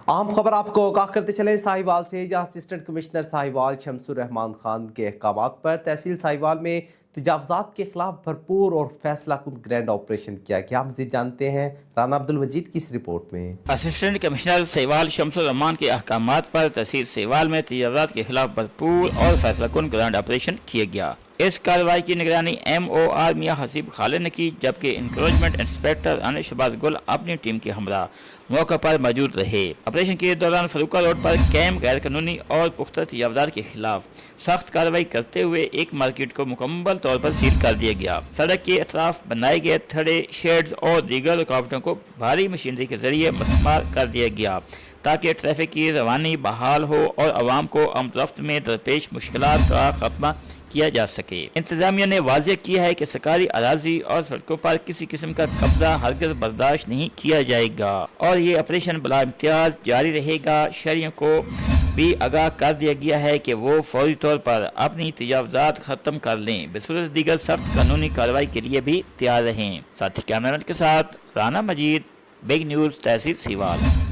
अहम खबर आपको आगाह करते चले साहिवाल से, जहां असिस्टेंट कमिश्नर साहिवाल शमसुर रहमान खान के अहकामात पर तहसील साहिवाल में तजावजात के खिलाफ भरपूर और फैसला कुन ग्रैंड ऑपरेशन किया गया। मज़ीद जानते हैं राना अब्दुल मजीद की इस रिपोर्ट में। असिस्टेंट कमिश्नर साहिवाल शमसुर रहमान के अहकामात पर तहसील साहिवाल में तजावजात के खिलाफ भरपूर और फैसला कुन ग्रैंड ऑपरेशन किया गया। इस कार्रवाई की निगरानी MOR मियां हसीब खालिद ने की, जबकि इंक्रोचमेंट इंस्पेक्टर अनिल शहबाज गुल अपनी टीम के हमरा मौके पर मौजूद रहे। ऑपरेशन के दौरान फरूका रोड पर कैंप गैर कानूनी और पुख्ता तजावजात के खिलाफ सख्त कार्रवाई करते हुए एक मार्केट को मुकम्मल तौर पर सील कर दिया गया। सड़क के अतराफ बनाए गए थड़े, शेड्स और दीगर रुकावटों को भारी मशीनरी के जरिए मसमार कर दिया गया ताकि ट्रैफिक की रवानी बहाल हो और आवाम को आमदरफ्त में दरपेश मुश्किलात का खात्मा किया जा सके। इंतजामिया ने वाज़ेह किया है कि सरकारी अराजी और सड़कों पर किसी किस्म का कब्जा हरगिज़ बर्दाश्त नहीं किया जाएगा और ये ऑपरेशन बला इम्तियाज जारी रहेगा। शहरियों को भी आगाह कर दिया गया है कि वो फौरी तौर पर अपनी तजावजात खत्म कर लें, बसूरत दीगर सख्त कानूनी कार्रवाई के लिए भी तैयार रहें। साथी कैमरामैन के साथ राना मजीद, बिग न्यूज़, तहसील साहिवाल।